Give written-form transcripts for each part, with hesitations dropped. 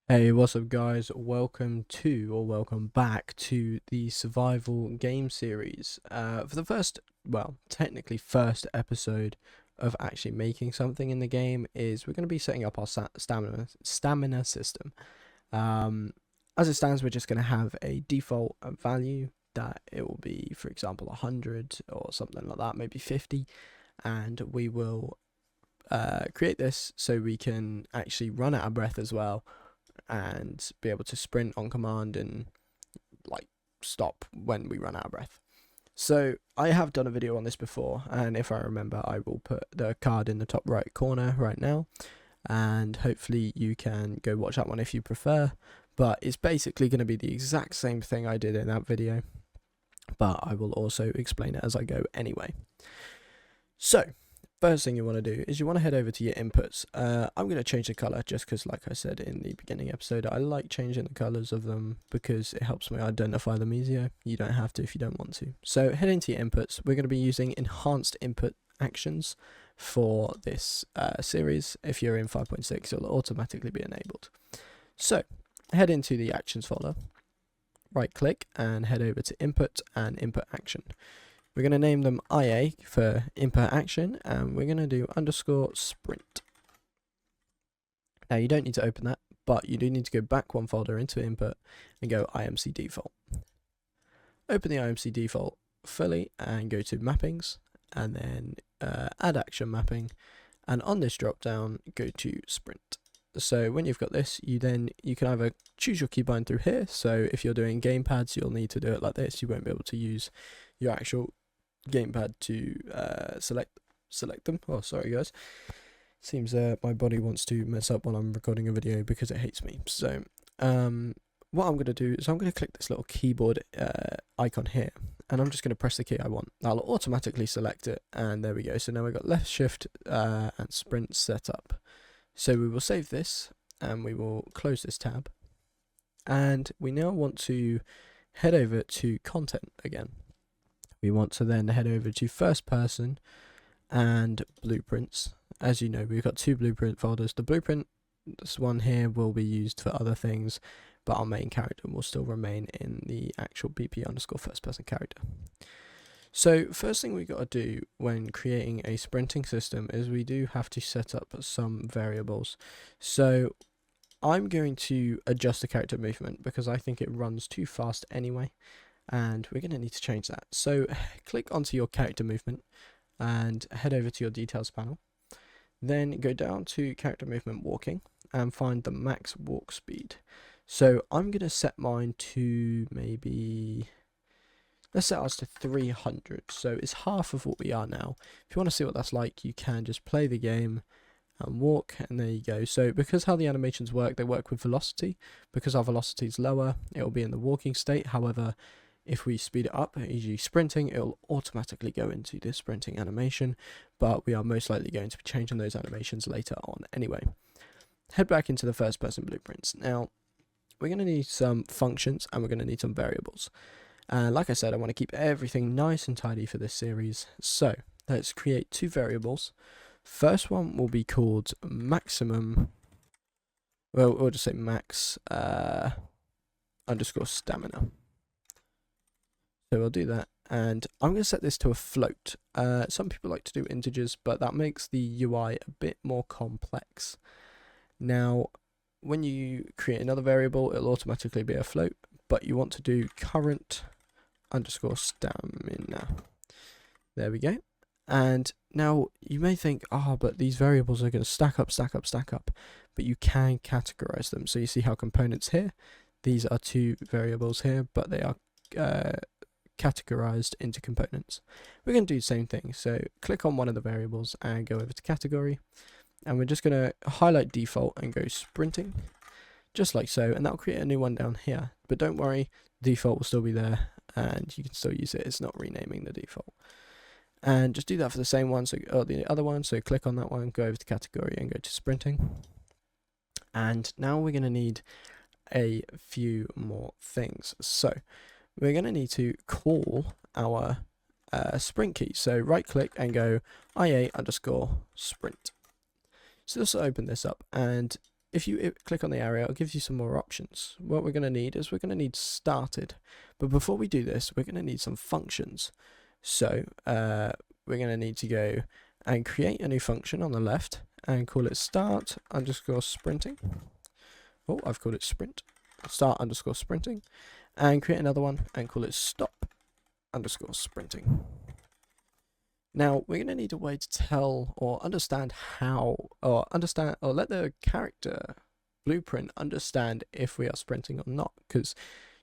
Hey, what's up, guys? Welcome back to the survival game series. For the first, well, technically first episode of actually making something in the game is we're going to be setting up our stamina system. Um, as it stands, we're just going to have a default value that it will be, for example, 100 or something like that, maybe 50, and we will create this so we can actually run out of breath as well and be able to sprint on command and like stop when we run out of breath. So I have done a video on this before, and if I remember, I will put the card in the top right corner right now, and hopefully you can go watch that one if you prefer. But it's basically going to be the exact same thing I did in that video, but I will also explain it as I go anyway. So first thing you want to do is you want to head over to your inputs. I'm going to change the color just because, like I said in the beginning episode, I like changing the colors of them because it helps me identify them easier. You don't have to if you don't want to. So head into your inputs. We're going to be using enhanced input actions for this series. If you're in 5.6, it'll automatically be enabled. So head into the actions folder, right click and head over to input and input action. We're going to name them IA for input action, and we're going to do _sprint. Now you don't need to open that, but you do need to go back one folder into input and go IMC default. Open the IMC default fully and go to mappings, and then add action mapping, and on this drop down go to sprint. So when you've got this, you can either choose your keybind through here. So if you're doing gamepads, you'll need to do it like this. You won't be able to use your actual gamepad to select them. Oh, sorry guys. Seems my body wants to mess up while I'm recording a video because it hates me. So what I'm going to do is I'm going to click this little keyboard icon here, and I'm just going to press the key I want. That'll automatically select it, and there we go. So now we've got left shift and sprint set up. So we will save this and we will close this tab, and we now want to head over to content again. We want to then head over to first person and blueprints. As you know, we've got two blueprint folders. The blueprint, this one here, will be used for other things, but our main character will still remain in the actual BP _ first person character. So first thing we got to do when creating a sprinting system is we do have to set up some variables. So I'm going to adjust the character movement because I think it runs too fast anyway, and we're going to need to change that. So click onto your character movement and head over to your details panel. Then go down to character movement walking and find the max walk speed. So I'm going to set mine to maybe, let's set ours to 300. So it's half of what we are now. If you want to see what that's like, you can just play the game and walk, and there you go. So because how the animations work, they work with velocity. Because our velocity is lower, it will be in the walking state. However, if we speed it up, e.g. sprinting, it'll automatically go into this sprinting animation, but we are most likely going to be changing those animations later on anyway. Head back into the first person blueprints. Now, we're going to need some functions and we're going to need some variables. Like I said, I want to keep everything nice and tidy for this series. So let's create two variables. First one will be called maximum, well, we'll just say max _stamina. So we'll do that, and I'm going to set this to a float. Some people like to do integers, but that makes the UI a bit more complex. Now, when you create another variable, it'll automatically be a float, but you want to do current _stamina. There we go. And now you may think, but these variables are going to stack up, but you can categorize them. So you see how components here, these are two variables here, but they are categorized into components. We're going to do the same thing. So click on one of the variables and go over to category, and we're just going to highlight default and go sprinting, just like so, and that'll create a new one down here. But don't worry, default will still be there and you can still use it. It's not renaming the default. And just do that for the same one, so the other one. So click on that one, go over to category and go to sprinting. And now we're going to need a few more things. So we're going to need to call our sprint key. So right click and go IA _sprint. So let's open this up, and if you click on the arrow, it gives you some more options. What we're going to need is we're going to need started. But before we do this, we're going to need some functions. So we're going to need to go and create a new function on the left and call it start underscore sprinting. Oh, I've called it sprint. Start underscore sprinting. And create another one and call it stop underscore sprinting. Now we're going to need a way to tell or understand how, or let the character blueprint understand if we are sprinting or not, because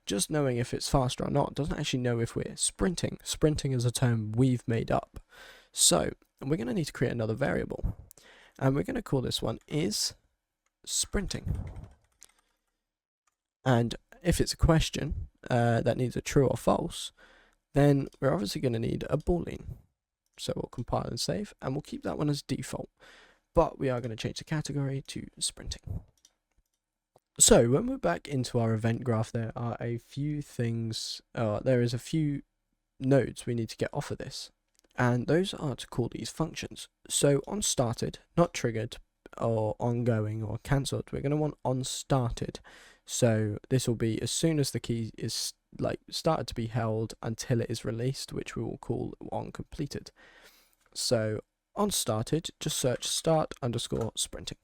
just knowing if it's faster or not doesn't actually know if we're sprinting. Sprinting is a term we've made up. So we're going to need to create another variable, and we're going to call this one is sprinting. And if it's a question that needs a true or false, then we're obviously going to need a boolean. So we'll compile and save, and we'll keep that one as default. But we are going to change the category to sprinting. So when we're back into our event graph, there are a few things, there is a few nodes we need to get off of this. And those are to call these functions. So on started, not triggered, or ongoing, or cancelled, we're going to want on started. So this will be as soon as the key is started to be held until it is released, which we will call on completed. So on started, just search start underscore sprinting,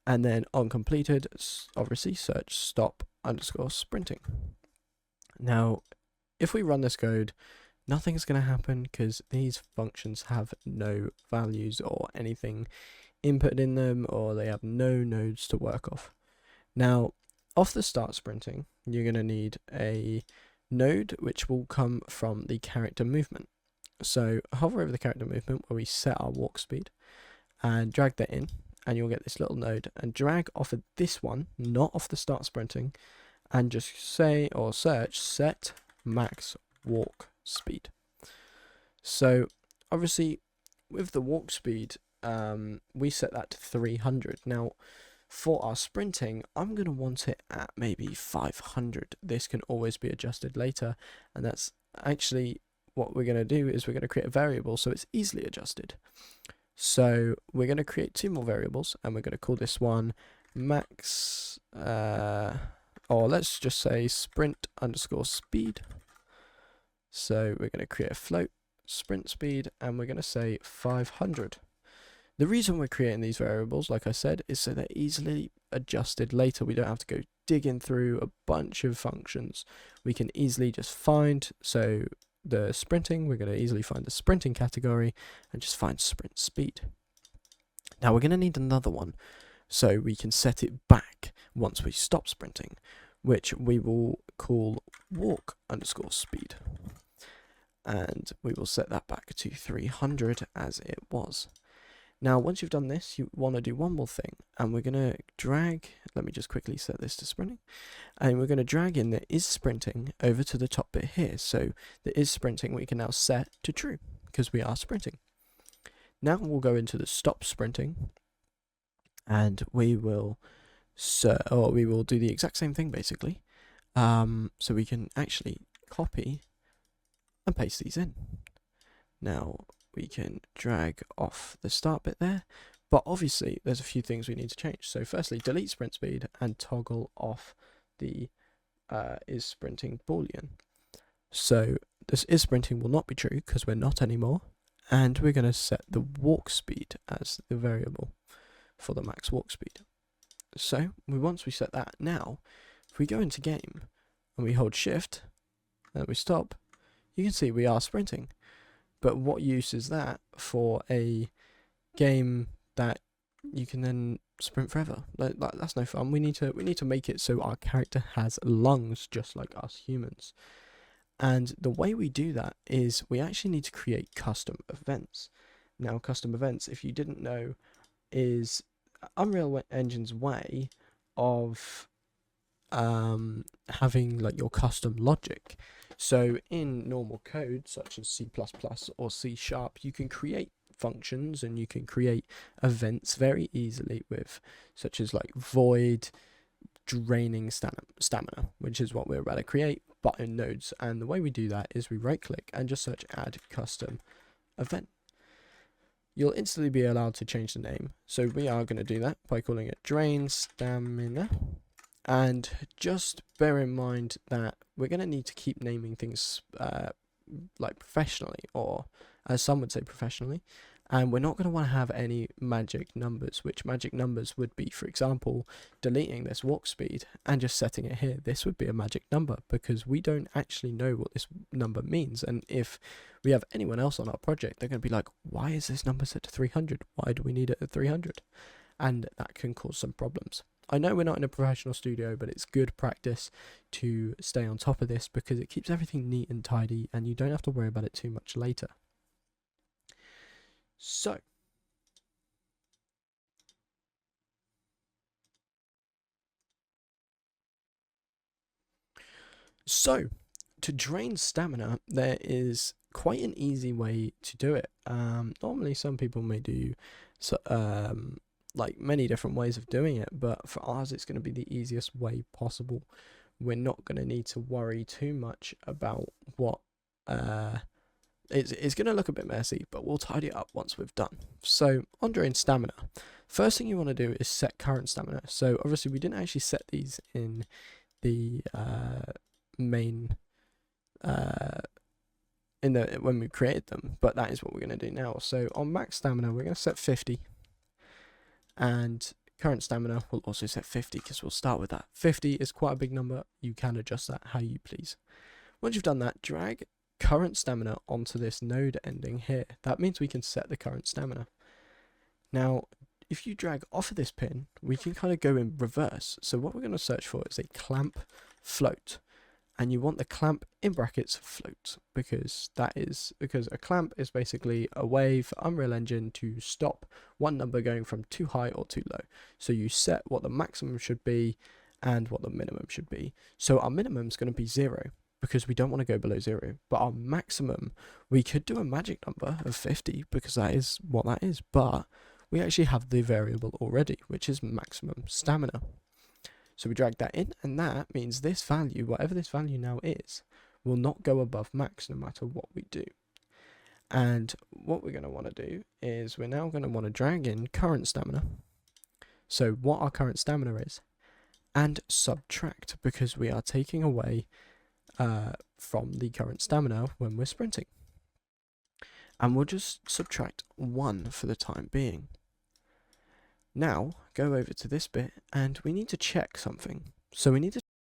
and then on completed, obviously search stop underscore sprinting. Now if we run this code, nothing's going to happen because these functions have no values or anything input in them, or they have no nodes to work off. Now off the start sprinting, you're going to need a node which will come from the character movement. So hover over the character movement where we set our walk speed and drag that in, and you'll get this little node, and drag off of this one, not off the start sprinting, and just say or search set max walk speed. So obviously with the walk speed, we set that to 300. Now for our sprinting, I'm going to want it at maybe 500. This can always be adjusted later, and that's actually what we're going to do is we're going to create a variable so it's easily adjusted. So we're going to create two more variables, and we're going to call this one max, or let's just say sprint underscore speed. So we're going to create a float sprint speed, and we're going to say 500. The reason we're creating these variables, like I said, is so they're easily adjusted later. We don't have to go digging through a bunch of functions. We can easily just find, so the sprinting, we're going to easily find the sprinting category and just find sprint speed. Now we're going to need another one so we can set it back once we stop sprinting, which we will call walk underscore speed. And we will set that back to 300 as it was. Now, once you've done this, you want to do one more thing, and we're going to drag, let me just quickly set this to sprinting, and we're going to drag in the is sprinting over to the top bit here. So the is sprinting we can now set to true because we are sprinting. Now we'll go into the stop sprinting, and we will do the exact same thing basically. So we can actually copy and paste these in. Now we can drag off the start bit there, but obviously there's a few things we need to change. So firstly, delete sprint speed and toggle off the is sprinting boolean. So this is sprinting will not be true because we're not anymore, and we're going to set the walk speed as the variable for the max walk speed. So once we set that, now if we go into game and we hold shift and we stop, you can see we are sprinting. But what use is that for a game that you can then sprint forever? That's no fun. We need to make it so our character has lungs just like us humans. And the way we do that is we actually need to create custom events. Now, custom events, if you didn't know, is Unreal Engine's way of having like your custom logic. So in normal code such as C++ or C#, you can create functions and you can create events very easily with such as like void, draining stamina, which is what we're about to create, but in nodes. And the way we do that is we right click and just search add custom event. you'll instantly be allowed to change the name. So we are going to do that by calling it drain stamina. And just bear in mind that we're going to need to keep naming things like professionally, or as some would say professionally, and we're not going to want to have any magic numbers, which magic numbers would be, for example, deleting this walk speed and just setting it here. This would be a magic number because we don't actually know what this number means, and if we have anyone else on our project, they're going to be like, why is this number set to 300? Why do we need it at 300? And that can cause some problems. I know we're not in a professional studio, but it's good practice to stay on top of this because it keeps everything neat and tidy and you don't have to worry about it too much later. So, to drain stamina, there is quite an easy way to do it. Normally some people may do like many different ways of doing it, but for ours it's going to be the easiest way possible. We're not going to need to worry too much about what it's going to look a bit messy, but we'll tidy it up once we've done. So on drain stamina, first thing you want to do is set current stamina. So obviously we didn't actually set these in the main when we created them, but that is what we're going to do now. So on max stamina we're going to set 50, and current stamina will also set 50 because we'll start with that. 50 is quite a big number. You can adjust that how you please. Once you've done that, drag current stamina onto this node ending here. That means we can set the current stamina. Now if you drag off of this pin, we can kind of go in reverse. So what we're going to search for is a clamp float, and you want the clamp in brackets float because a clamp is basically a way for Unreal Engine to stop one number going from too high or too low. So you set what the maximum should be and what the minimum should be. So our minimum is going to be 0 because we don't want to go below 0, but our maximum, we could do a magic number of 50 because that is what that is, but we actually have the variable already, which is maximum stamina. So we drag that in, and that means this value, whatever this value now is, will not go above max no matter what we do. And what we're going to want to do is we're now going to want to drag in current stamina. So what our current stamina is, and subtract, because we are taking away from the current stamina when we're sprinting. And we'll just subtract 1 for the time being. Now, go over to this bit, and we need to check something. So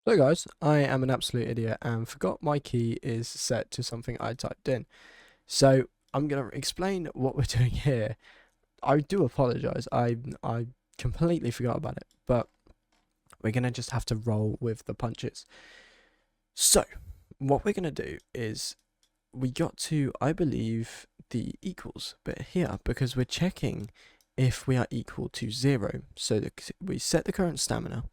guys, I am an absolute idiot and forgot my key is set to something I typed in. So I'm going to explain what we're doing here. I do apologise, I completely forgot about it, but we're going to just have to roll with the punches. So, what we're going to do is, we got to, I believe, the equals bit here, because we're checking if we are equal to 0. So we set the current stamina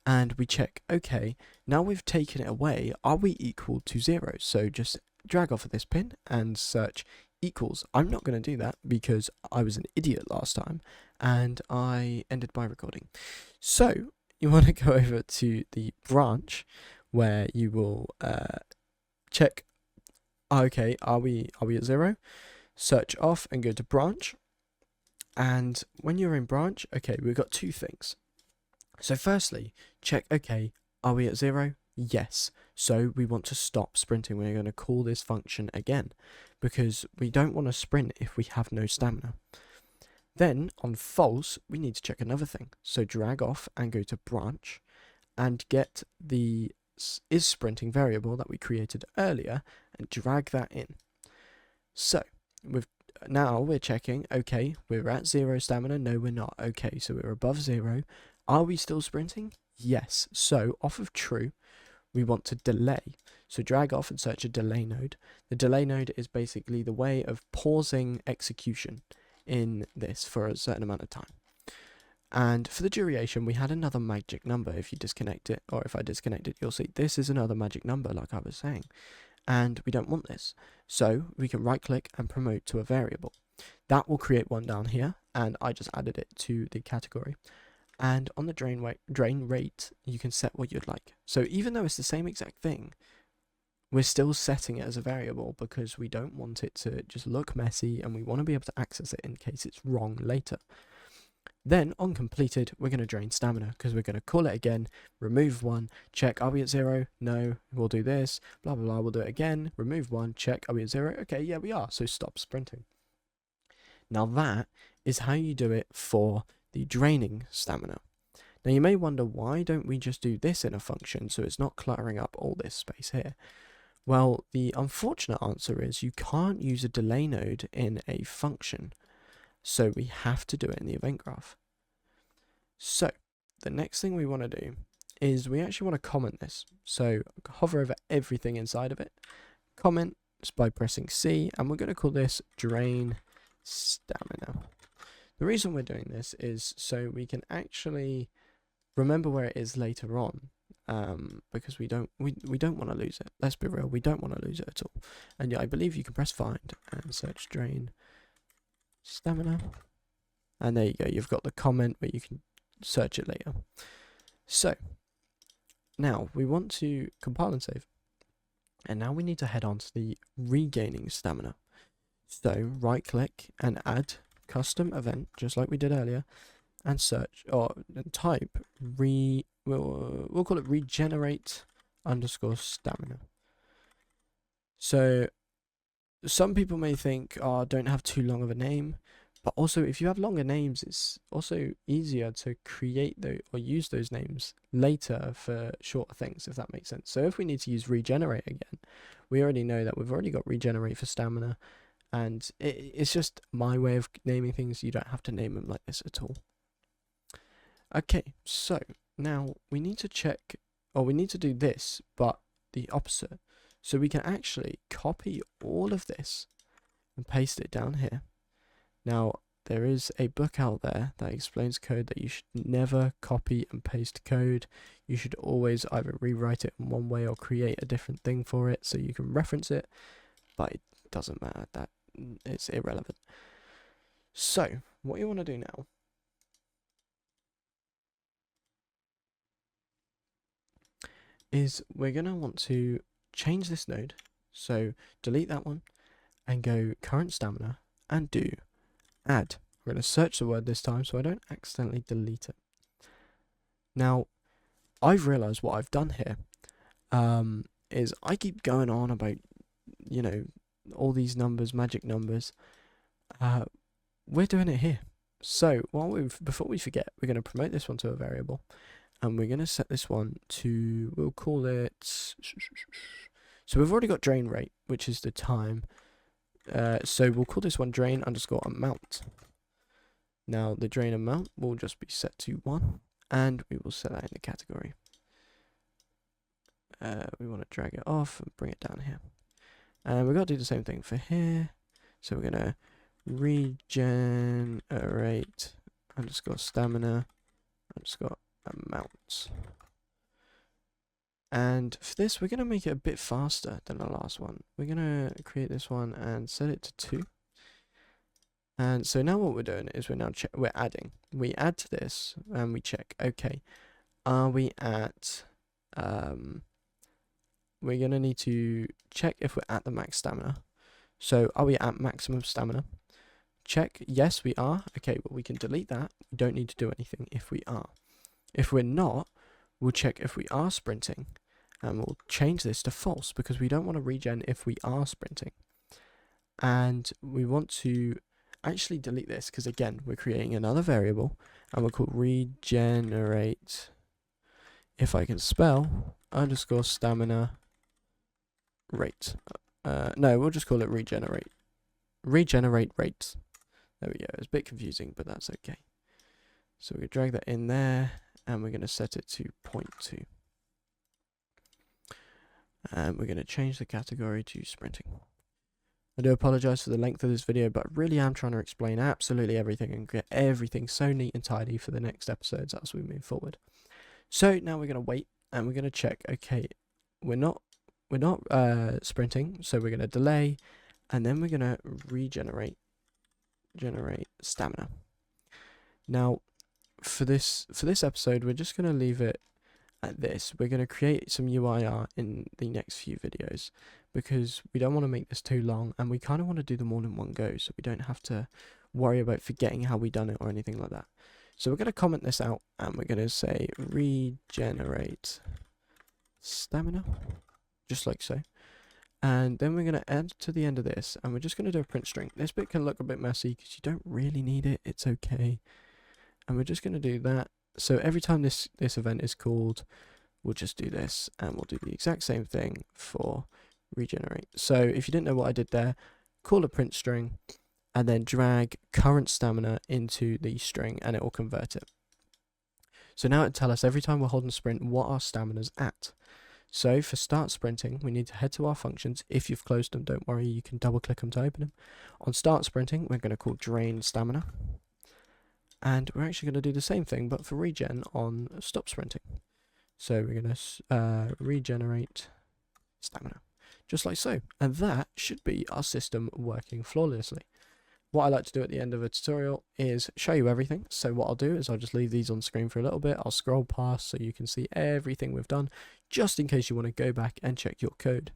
and we check, okay, now we've taken it away, are we equal to 0? So just drag off of this pin and search equals. I'm not going to do that because I was an idiot last time and I ended my recording. So you want to go over to the branch where you will check, okay, are we at 0? Search off and go to branch. And when you're in branch, okay, we've got 2 things. So firstly, check, okay, are we at 0? Yes. So we want to stop sprinting. We're going to call this function again because we don't want to sprint if we have no stamina. Then on false, we need to check another thing. So drag off and go to branch and get the is sprinting variable that we created earlier and drag that in. So now we're checking, okay, we're at 0 stamina, no we're not, okay, so we're above 0, are we still sprinting? Yes, so off of true, we want to delay, so drag off and search a delay node. The delay node is basically the way of pausing execution in this for a certain amount of time. And for the duration, we had another magic number. If you disconnect it, or if I disconnect it, you'll see this is another magic number like I was saying. And we don't want this. So we can right click and promote to a variable. That will create one down here, and I just added it to the category. And on the drain rate, you can set what you'd like. So even though it's the same exact thing, we're still setting it as a variable because we don't want it to just look messy, and we want to be able to access it in case it's wrong later. Then on completed, we're going to drain stamina because we're going to call it again, remove 1, check, are we at 0? No, we'll do this, blah, blah, blah, we'll do it again, remove 1, check, are we at 0? Okay, yeah, we are, so stop sprinting. Now that is how you do it for the draining stamina. Now you may wonder, why don't we just do this in a function so it's not cluttering up all this space here? Well, the unfortunate answer is you can't use a delay node in a function. So we have to do it in the event graph. So the next thing we want to do is we actually want to comment this. So hover over everything inside of it, comment by pressing C, and we're going to call this drain stamina. The reason we're doing this is so we can actually remember where it is later on, because we don't want to lose it. Let's be real, we don't want to lose it at all. And yeah, I believe you can press find and search drain stamina, and there you go, you've got the comment where you can search it later. So now we want to compile and save, and now we need to head on to the regaining stamina. So right click and add custom event, just like we did earlier, and search or type we'll call it regenerate _ stamina. So some people may think, oh, don't have too long of a name, but also if you have longer names, it's also easier to create or use those names later for shorter things, if that makes sense. So if we need to use regenerate again, we already know that we've already got regenerate for stamina, and it's just my way of naming things. You don't have to name them like this at all. Okay, so now we need to check, or we need to do this, but the opposite. So we can actually copy all of this and paste it down here. Now, there is a book out there that explains code that you should never copy and paste code. You should always either rewrite it in one way or create a different thing for it so you can reference it, but it doesn't matter, that it's irrelevant. So, what you want to do now is we're going to want to change this node. So delete that one and go current stamina and do add. We're going to search the word this time so I don't accidentally delete it. Now, I've realized what I've done here is I keep going on about, you know, all these numbers, magic numbers. We're doing it here. So before we forget, we're going to promote this one to a variable, and we're going to set this one to, we'll call it, so we've already got drain rate, which is the time. So we'll call this one drain _ amount. Now the drain amount will just be set to 1, and we will set that in the category. We want to drag it off and bring it down here. And we've got to do the same thing for here. So we're going to regenerate _ stamina _ amount. And for this, we're going to make it a bit faster than the last one. We're going to create this one and set it to 2. And so now what we're doing is we're adding. We add to this and we check, okay, are we at, we're going to need to check if we're at the max stamina. So are we at maximum stamina? Check, yes we are. Okay, well we can delete that. We don't need to do anything if we are. If we're not, we'll check if we are sprinting, and we'll change this to false because we don't want to regen if we are sprinting. And we want to actually delete this because, again, we're creating another variable, and we'll call regenerate, if I can spell, _ stamina rate. No, we'll just call it regenerate rate. There we go. It's a bit confusing, but that's okay. So we drag that in there, and we're going to set it to 0.2. And we're going to change the category to sprinting. I do apologize for the length of this video, but I really am trying to explain absolutely everything and get everything so neat and tidy for the next episodes as we move forward. So now we're going to wait, and we're going to check, okay, we're not sprinting, so we're going to delay, and then we're going to generate stamina. Now, for this episode, we're just going to leave it at this, we're going to create some UIR in the next few videos because we don't want to make this too long, and we kind of want to do them all in one go so we don't have to worry about forgetting how we done it or anything like that. So we're going to comment this out and we're going to say regenerate stamina, just like so. And then we're going to add to the end of this, and we're just going to do a print string. This bit can look a bit messy because you don't really need it, it's okay. And we're just going to do that. So every time this event is called, we'll just do this, and we'll do the exact same thing for regenerate. So if you didn't know what I did there, call a print string, and then drag current stamina into the string, and it will convert it. So now it'll tell us every time we're holding sprint what our stamina's at. So for start sprinting, we need to head to our functions. If you've closed them, don't worry, you can double click them to open them. On start sprinting, we're going to call drain stamina. And we're actually going to do the same thing, but for regen on stop sprinting. So we're going to regenerate stamina, just like so. And that should be our system working flawlessly. What I like to do at the end of a tutorial is show you everything. So what I'll do is I'll just leave these on screen for a little bit. I'll scroll past so you can see everything we've done, just in case you want to go back and check your code.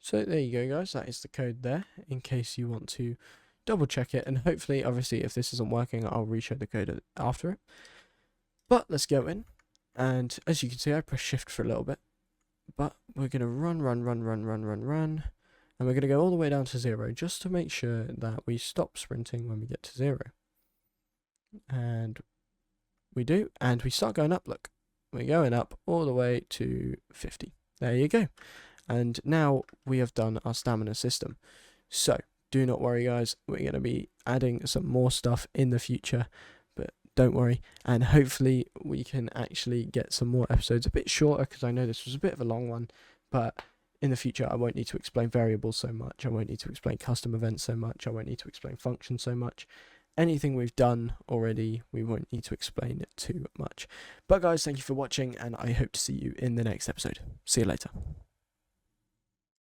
So there you go, guys, that is the code there, in case you want to double check it, and hopefully, obviously, if this isn't working, I'll reshow the code after it. But let's go in, and as you can see, I press shift for a little bit, but we're going to run, and we're going to go all the way down to 0, just to make sure that we stop sprinting when we get to 0. And we do, and we start going up, look, we're going up all the way to 50. There you go. And now we have done our stamina system. So do not worry, guys, we're going to be adding some more stuff in the future, but don't worry, and hopefully we can actually get some more episodes a bit shorter, because I know this was a bit of a long one, but in the future I won't need to explain variables so much, I won't need to explain custom events so much, I won't need to explain functions so much. Anything we've done already, we won't need to explain it too much. But guys, thank you for watching, and I hope to see you in the next episode. See you later.